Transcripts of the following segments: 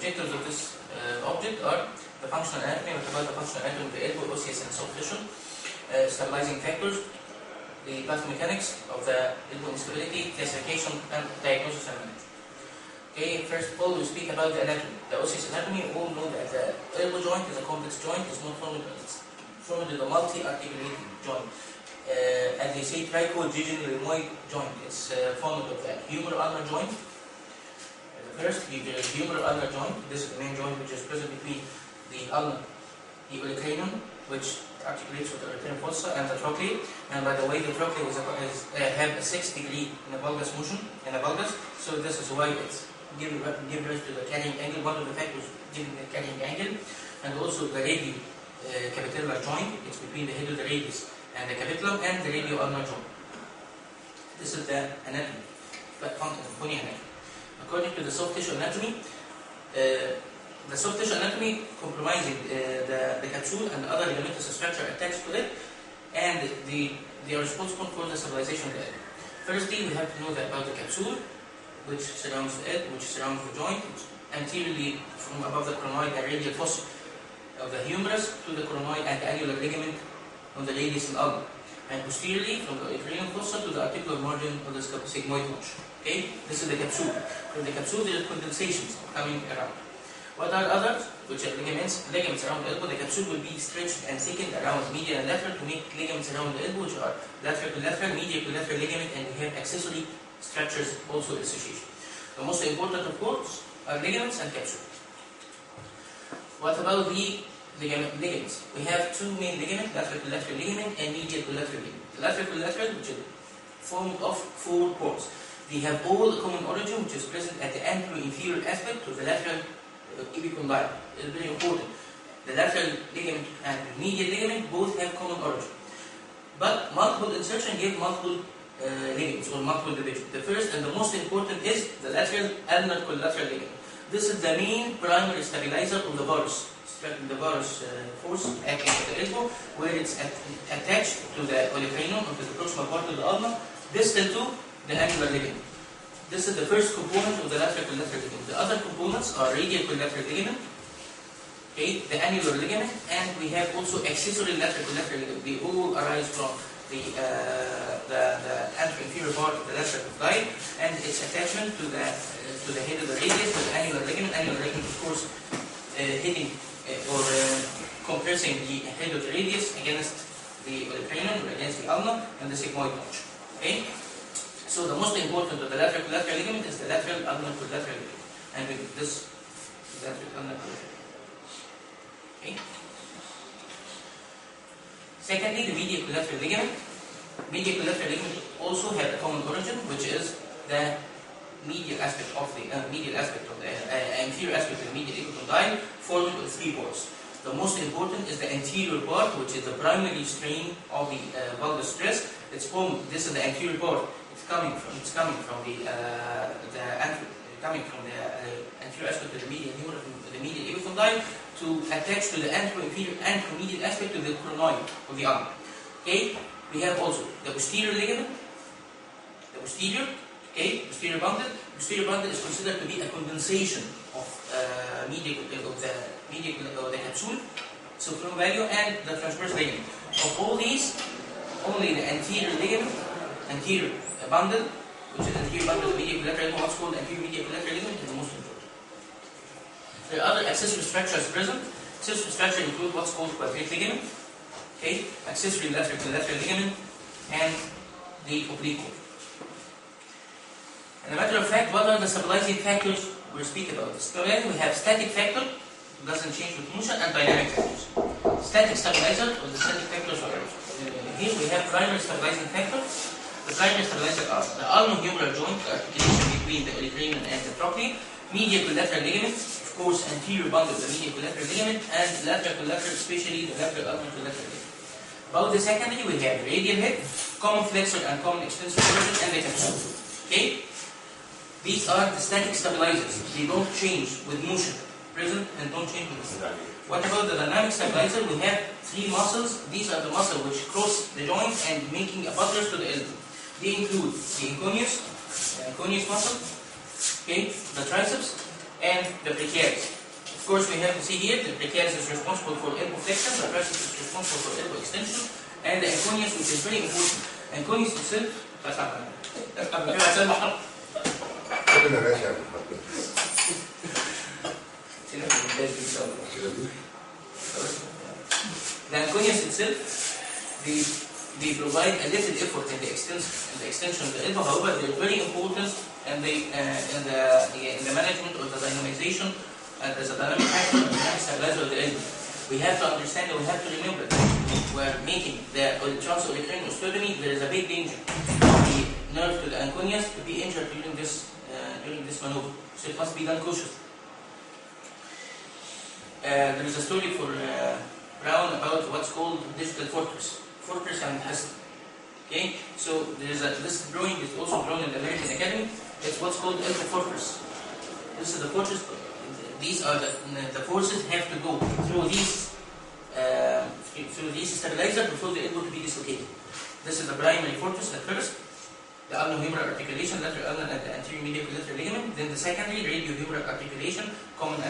objectives of this object are the functional anatomy. We talk about the functional anatomy of the elbow, osseous and soft tissue, stabilizing factors, the pathomechanics of the elbow instability, classification and diagnosis and management. Okay, first of all, we speak about the anatomy. The osseous anatomy, we all know that the elbow joint is a complex joint. It's not formed with a multi-articulating joint. As they say, trichogynoid joint. It's formed of the humeral ulnar joint. First, the humeral ulnar joint. This is the main joint which is present between the ulna, the olecranon, which articulates with the olecranon fossa, and the trochlea. And by the way, the trochlea have a 6-degree in a valgus motion, so this is why it's give rise to the carrying angle. One of the factors giving the carrying angle, and also the radiocapitellar joint. It's between the head of the radius and the capitulum and the radio-ulnar joint. This is the anatomy, bony anatomy. According to the soft tissue anatomy, the soft tissue anatomy comprising the capsule and other ligamentous structure attached to it, and they are responsible for the stabilization of the elbow. Firstly, we have to know about the capsule, which surrounds the elbow, which surrounds the joint, anteriorly from above the coronoid and radial fossa of the humerus to the coronoid and annular ligament on the radius and ulna, and posteriorly from the olecranon fossa to the articular margin of the sigmoid notch. Okay, this is the capsule. From the capsule, there are condensations coming around. What are others? Which are ligaments around the elbow. The capsule will be stretched and thickened around medial and lateral to make ligaments around the elbow, which are lateral to lateral, medial to lateral ligament, and we have accessory structures also associated. The most important, of course, are ligaments and capsule. What about the ligaments? We have two main ligaments, lateral to lateral ligament and medial to lateral ligament. The lateral to lateral, which is formed of 4 cords. They have all a common origin, which is present at the anterior-inferior aspect of the lateral epicondyle. It is very important. The lateral ligament and the medial ligament both have common origin. But multiple insertion give multiple ligaments or multiple divisions. The first and the most important is the lateral ulnar collateral ligament. This is the main primary stabilizer of the varus. The varus force acting at the elbow, where it's attached to the olecranon, or to the proximal part of the ulna, distal to the annular ligament. This is the first component of the lateral collateral ligament. The other components are radial collateral ligament, okay, the annular ligament, and we have also accessory lateral collateral ligament. They all arise from the anterior part of the lateral condyle and its attachment to the head of the radius with the annular ligament. Annular ligament, of course, hitting or compressing the head of the radius against the olecranon or against the ulna and the sigmoid notch. Okay, so the most important of the lateral collateral ligament is the lateral ulnar collateral ligament, and with this lateral ulnar collateral. Okay. Secondly, the medial collateral ligament. Medial collateral ligament also have a common origin, which is the medial aspect of the anterior aspect of the medial epicondyle, formed of 3 parts. The most important is the anterior part, which is the primary strain of the valgus stress. It's formed. This is the anterior part. It's coming from the anterior aspect of the medial humor, the medial epicondyle, to attach to the anteromedial aspect of the coronoid of the arm. Okay, we have also the posterior ligament, the posterior. Okay, posterior bundle. Posterior bundle is considered to be a condensation of the capsule, supreme value, and the transverse ligament. Of all these, only the anterior ligament, anterior bundle, which is anterior bundle of the medial collateral ligament, what's called anterior medial collateral ligament, is the most important. There are other accessory structures present. Accessory structure include what's called quadrate ligament, okay, accessory lateral collateral ligament, and the oblique cord. As a matter of fact, what are the stabilizing factors we speak about? We have static factor, doesn't change with motion, and dynamic factors. Static stabilizer, or the static factors are here we have primary stabilizing factors. The primary stabilizers are the ulnohumeral joint, the articulation between the olecranon and the trochlea, medial collateral ligament, of course anterior bundle of the medial collateral ligament, and lateral collateral, especially the lateral ulnar collateral ligament. About the secondary, we have radial head, common flexor and common extensor origin, and the capsule. Okay? These are the static stabilizers. They don't change with motion, present, and don't change with motion. What about the dynamic stabilizer? We have 3 muscles. These are the muscles which cross the joint and making a buttress to the elbow. They include the inconius muscle, okay, the triceps, and the brachialis. course, we have to see here the brachialis is responsible for elbow flexion, the triceps is responsible for elbow extension, and the anconeus, which is very important. Anconeus itself, the anconeus itself, they provide a little effort in the extension of the elbow. However, they are very important in the management of the dynamization as a dynamic factor of the stabilizer of the elbow. We have to understand and we have to remember that we're making the transolecraneal osteotomy. There is a big danger of the nerve to the anconeus to be injured during this maneuver. So it must be done cautiously. There is a story for Brown about what's called digital fortress. Fortress and Hassan. Okay, so this drawing is also drawn in the American Academy. It's what's called elbow fortress. This is the fortress. These are the forces have to go through these stabilizers before the elbow to be dislocated. This is the primary fortress at first, the ulnohumeral articulation, lateral ulnar and the anterior medial collateral ligament. Then the secondary radiohumeral articulation, common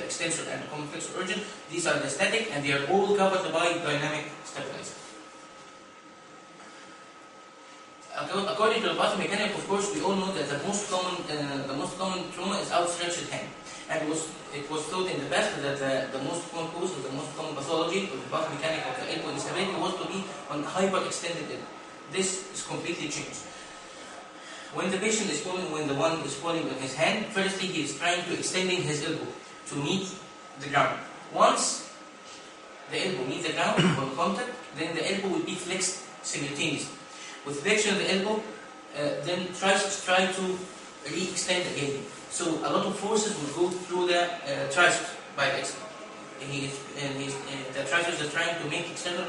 extensor and common flexor origin. These are the static, and they are all covered by dynamic stabilizer. According to the pathomechanic, of course, we all know that the most common trauma is outstretched hand, and it was thought in the past that the most common cause or the most common pathology of the pathomechanic of the elbow instability was to be on hyperextended elbow. This is completely changed. When the patient is falling, when the one is falling on his hand, firstly he is trying to extending his elbow to meet the ground. Once the elbow meets the ground on contact, then the elbow will be flexed simultaneously. With flexion of the elbow, then try to re-extend again. So a lot of forces will go through the triceps by the external. The triceps are trying to make extension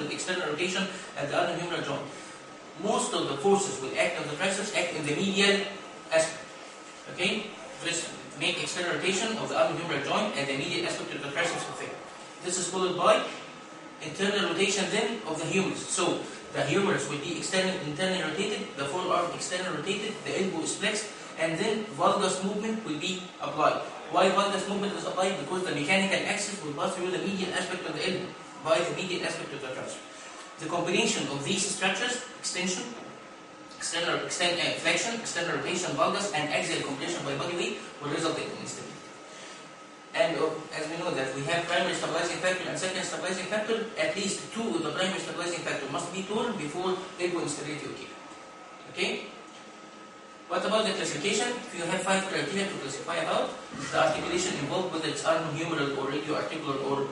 with external rotation at the ulnohumeral joint. Most of the forces will act on the triceps, act in the medial aspect. Okay? Just make external rotation of the ulnohumeral joint and the medial aspect of the triceps effect. This is followed by internal rotation then of the humerus. So the humerus will be internally rotated, the forearm externally rotated, the elbow is flexed, and then valgus movement will be applied. Why valgus movement is applied? Because the mechanical axis will pass through the medial aspect of the elbow by the medial aspect of the tricep. The combination of these structures, extension, flexion, external rotation, valgus, and axial compression by body weight will result in instability. And as we know that we have primary stabilizing factor and secondary stabilizing factor, at least two of the primary stabilizing factor must be torn before elbow instability occurs. Okay? What about the classification? You have 5 criteria to classify about. The articulation involved, whether it's ulnohumeral or radioarticular or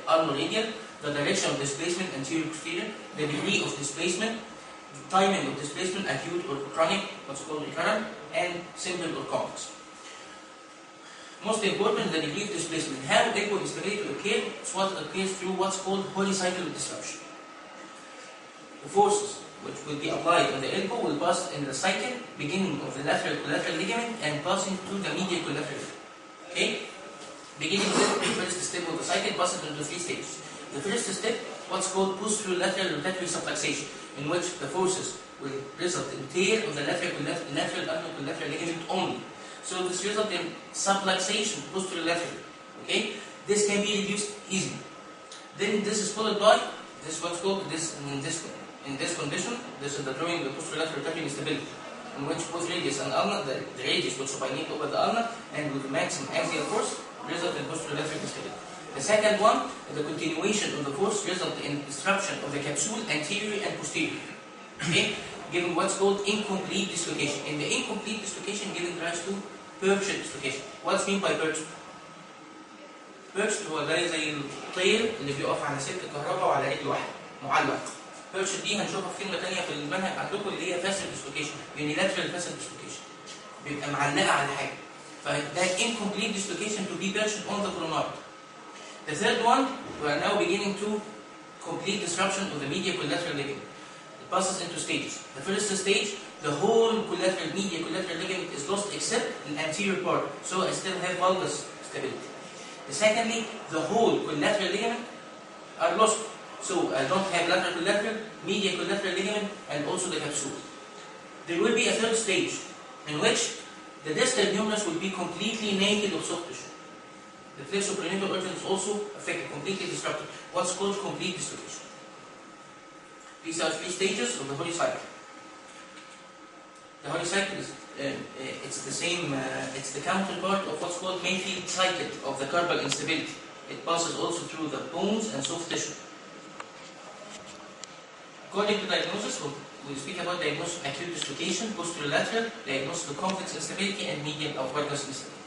ulnoradial, the direction of displacement, anterior posterior, the degree of displacement, the timing of displacement, acute or chronic, what's called recurrent, and simple or complex. Most important, the degree of displacement. How elbow instability occurs? It's what occurs through what's called polycyclic disruption. The forces which will be applied on the elbow will pass in the cycle, beginning of the lateral collateral ligament and passing through the medial collateral ligament. Okay? Beginning with the first step of the cycle, passes into 3 stages. The first step, what's called posterolateral rotatory subluxation, in which the forces will result in tear of the lateral ulnar-collateral ligament only. So this results in subluxation posterolaterally. Okay? This can be reduced easily. Then this is followed by this what's called in this condition, this is the drawing of the posterolateral rotatory instability, in which both radius and ulna, the radius will supinate over the ulna and with maximum axial force result in posterolateral instability. The second one, the continuation of the force result in disruption of the capsule anterior and posterior. Okay? Giving what's called incomplete dislocation. In the incomplete dislocation, giving rise to perched dislocation. What's mean by perched? Perched هو ده زي الطير اللي بيقف على سلك الكهرباء وعلى رجل واحد معلق. perched دي هنشوفها في كلمة ثانية في المنهج عندكم اللي هي passive dislocation. unilateral passive dislocation. بيبقى معلقة على حاجة. فده incomplete dislocation to be perched on the coronary. The third one, we are now beginning to complete disruption of the medial collateral ligament. It passes into stages. The first stage, the whole medial collateral ligament is lost except the anterior part, so I still have valgus stability. Secondly, the whole collateral ligament are lost, so I don't have lateral collateral, medial collateral ligament, and also the capsule. There will be a third stage in which The distal humerus will be completely naked of soft tissue. The flexoperinatal organ is also affected, completely disrupted, what's called complete dislocation. These are 3 stages of the Holy Cycle. The Holy Cycle is it's the same, it's the counterpart of what's called Mayfield cycle of the carpal instability. It passes also through the bones and soft tissue. According to diagnosis, we speak about diagnosis of acute dislocation, posterolateral, diagnosis of complex instability, and medial of valgus instability.